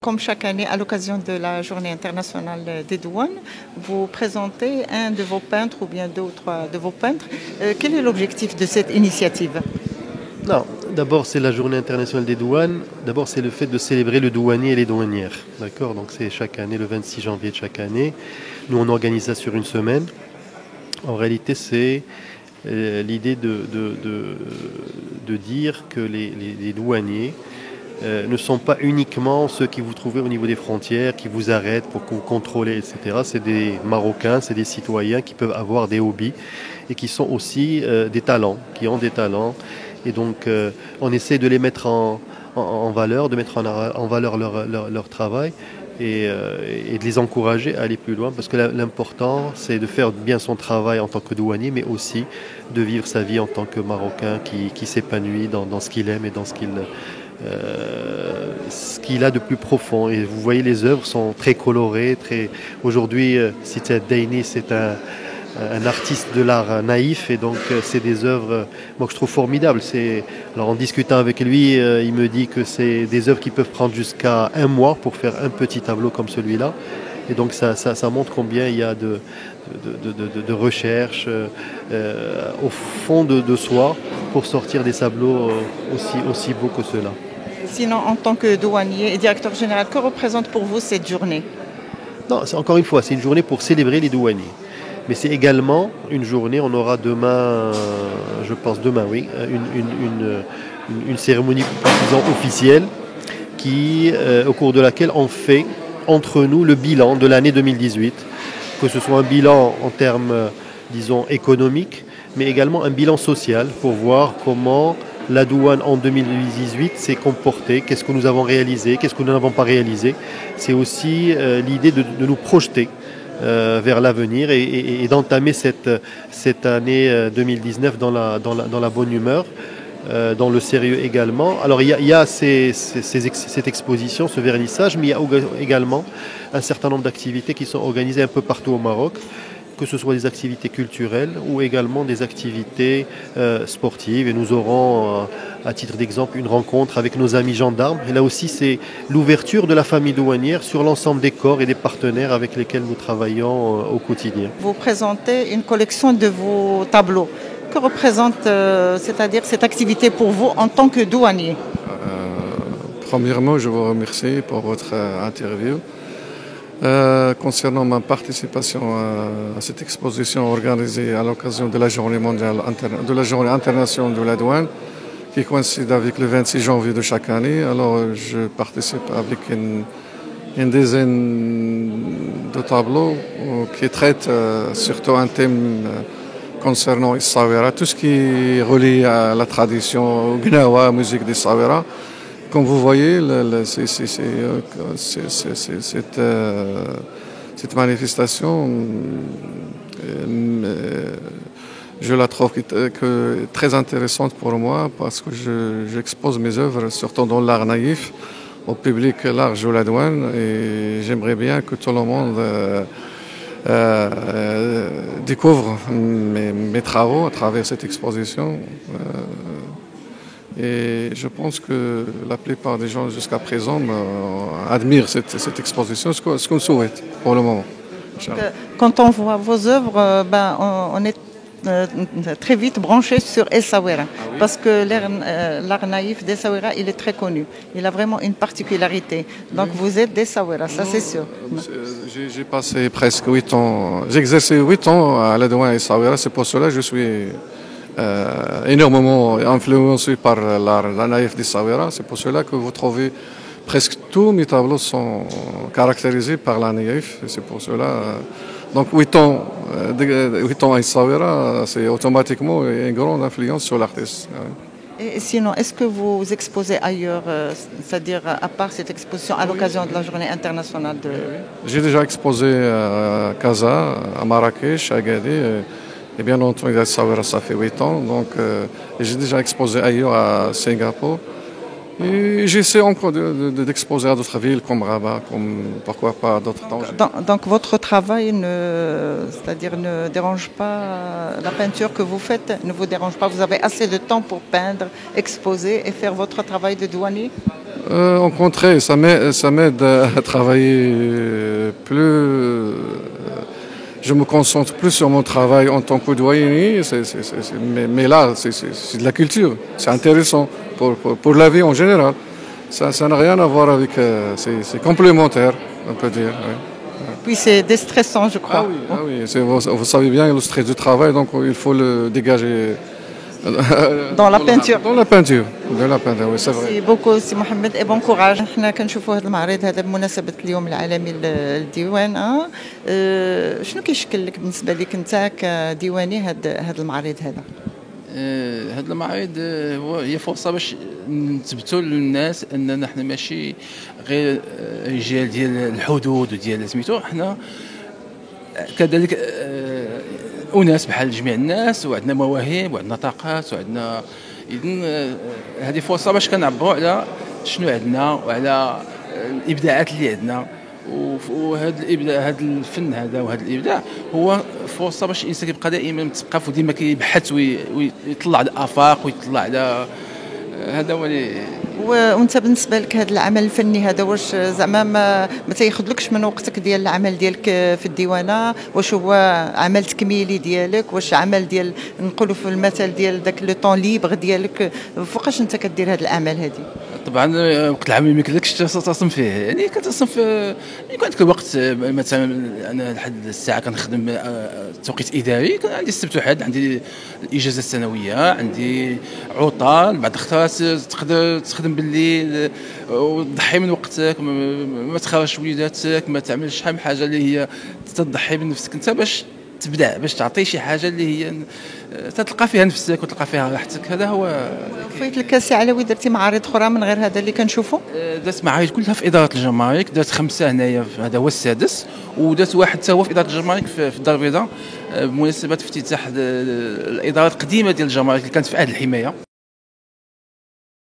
Comme chaque année, à l'occasion de la Journée internationale des douanes, vous présentez un de vos peintres ou bien deux ou trois de vos peintres. Quel est l'objectif de cette initiative? Non, d'abord c'est la journée internationale des douanes. D'abord c'est le fait de célébrer le douanier et les douanières. D'accord. Donc c'est chaque année, le 26 janvier de chaque année. Nous on organise ça sur une semaine. En réalité c'est l'idée de dire que les douaniers ne sont pas uniquement ceux qui vous trouvez au niveau des frontières, qui vous arrêtent pour que vous contrôlez, etc. C'est des Marocains, c'est des citoyens qui peuvent avoir des hobbies et qui sont aussi des talents, qui ont des talents. Et donc, on essaie de les mettre en valeur, de mettre en valeur leur travail et de les encourager à aller plus loin. Parce que l'important, c'est de faire bien son travail en tant que douanier, mais aussi de vivre sa vie en tant que Marocain qui s'épanouit dans ce qu'il aime et dans ce qu'il a de plus profond. Et vous voyez, les œuvres sont très colorées. Aujourd'hui, Siti Daini, c'est un artiste de l'art naïf, et donc c'est des œuvres moi, que je trouve formidables. Alors en discutant avec lui, il me dit que c'est des œuvres qui peuvent prendre jusqu'à un mois pour faire un petit tableau comme celui-là. Et donc ça montre combien il y a de recherche au fond de soi pour sortir des tableaux aussi beaux que ceux-là. Sinon, en tant que douanier et directeur général, que représente pour vous cette journée? Non, encore une fois, c'est une journée pour célébrer les douaniers. Mais c'est également une journée, on aura demain, je pense demain, oui, une cérémonie, disons, officielle au cours de laquelle on fait entre nous le bilan de l'année 2018, que ce soit un bilan en termes, disons, économiques, mais également un bilan social pour voir comment la douane en 2018 s'est comportée, qu'est-ce que nous avons réalisé, qu'est-ce que nous n'avons pas réalisé. C'est aussi l'idée de nous projeter vers l'avenir et d'entamer cette année 2019 dans la bonne humeur, dans le sérieux également. Alors il y a cette exposition, ce vernissage, mais il y a également un certain nombre d'activités qui sont organisées un peu partout au Maroc, que ce soit des activités culturelles ou également des activités sportives. Et nous aurons, à titre d'exemple, une rencontre avec nos amis gendarmes. Et là aussi, c'est l'ouverture de la famille douanière sur l'ensemble des corps et des partenaires avec lesquels nous travaillons au quotidien. Vous présentez une collection de vos tableaux. Que représente, c'est-à-dire cette activité pour vous en tant que douanier? Premièrement, je vous remercie pour votre interview. Concernant ma participation à cette exposition organisée à l'occasion de la journée internationale de la douane, qui coïncide avec le 26 janvier de chaque année, alors je participe avec une dizaine de tableaux qui traitent surtout un thème concernant Essaouira, tout ce qui est relié à la tradition Gnawa, musique d'Essaouira. Comme vous voyez, cette manifestation, je la trouve très intéressante pour moi parce que j'expose mes œuvres, surtout dans l'art naïf, au public large de la douane, et j'aimerais bien que tout le monde découvre mes travaux à travers cette exposition. Et je pense que la plupart des gens jusqu'à présent admirent cette exposition, ce qu'on souhaite pour le moment. Quand on voit vos œuvres, on est très vite branché sur Essaouira, oui. Parce que l'art naïf d'Essaouira, il est très connu. Il a vraiment une particularité. Donc oui. Vous êtes d'Essaouira, ça c'est sûr. J'ai passé presque 8 ans, j'ai exercé 8 ans à la douane Essaouira, c'est pour cela que je suis énormément influencé par l'art naïf d'Essaouira. C'est pour cela que vous trouvez presque tous mes tableaux sont caractérisés par l'art naïf. C'est pour cela. Donc 8 ans à Essaouira, c'est automatiquement une grande influence sur l'artiste. Et sinon, est-ce que vous exposez ailleurs, c'est-à-dire à part cette exposition à l'occasion de la Journée internationale de... J'ai déjà exposé à Casa, à Marrakech, à Agadir. Et bien entendu, à Essaouira, ça fait 8 ans. Donc, j'ai déjà exposé ailleurs à Singapour. Et j'essaie encore d'exposer à d'autres villes comme Rabat, comme pourquoi pas d'autres temps. Donc votre travail c'est-à-dire ne dérange pas, la peinture que vous faites ne vous dérange pas? Vous avez assez de temps pour peindre, exposer et faire votre travail de douanier? Au contraire, ça m'aide à travailler plus. Je me concentre plus sur mon travail en tant que douanier, mais là, c'est de la culture, c'est intéressant pour la vie en général. Ça n'a rien à voir avec. C'est complémentaire, on peut dire. Oui. Puis c'est déstressant, je crois. Ah oui, vous savez bien le stress du travail, donc il faut le dégager. Dans la peinture. Dans la peinture, oui, c'est vrai. ميرسي بوكو سي محمد اي بون كوراج. حنا كنشوفوا هذا المعرض هذا بمناسبه اليوم العالمي للديوان. شنو كيشكل لك بالنسبه لك انت كديواني هذا المعرض هذا؟ هذا المعرض هي فرصه باش نثبتوا للناس اننا حنا ماشي غير رجال ديال الحدود وديال سميتو، حنا كذلك أناس بحال جميع الناس، وعندنا مواهب وعندنا طاقات وعندنا. إذن هذه فرصة باش كنعبروا على شنو عندنا وعلى الإبداعات اللي عندنا، وهذا الإبداع، هذا الفن هذا وهذا الإبداع هو فرصة باش الإنسان كيبقى دائما مثقف وديما كيبحث ويطلع على الآفاق ويطلع على هذا هو اللي. وانت بالنسبه لك هذا العمل الفني هذا واش زعما ما تياخذلكش من وقتك ديال العمل ديالك في الديوانه؟ واش هو عمل تكميلي ديالك؟ واش عمل ديال نقولوا في المثل ديال داك لو طون ليبر ديالك؟ فوقاش انت كدير هذه الاعمال هذه؟ طبعا وقت العمل ما يمكنلكش تصم فيه، يعني كتصم في يكون عندك الوقت. مثلا انا لحد الساعه كنخدم توقيت اداري، كان عندي السبت والحد، عندي الاجازه السنويه، عندي عطل، بعض الخطرات تقدر تخدم بالليل وتضحي من وقتك، ما تخرجش وليداتك، ما تعملش شحال من حاجه اللي هي تضحي بنفسك انت باش تبدع، باش تعطي شي حاجه اللي هي تلقى فيها نفسك وتلقى فيها راحتك. هذا هو. فايت لك سي علوي درتي معارض اخرى من غير هذا اللي كنشوفوا؟ درت معارض كلها في اداره الجمارك، درت 5 هنايا، هذا هو السادس، ودرت واحد حتى هو في اداره الجمارك في الدار البيضاء بمناسبه افتتاح الاداره القديمه ديال الجمارك اللي كانت في عهد الحمايه.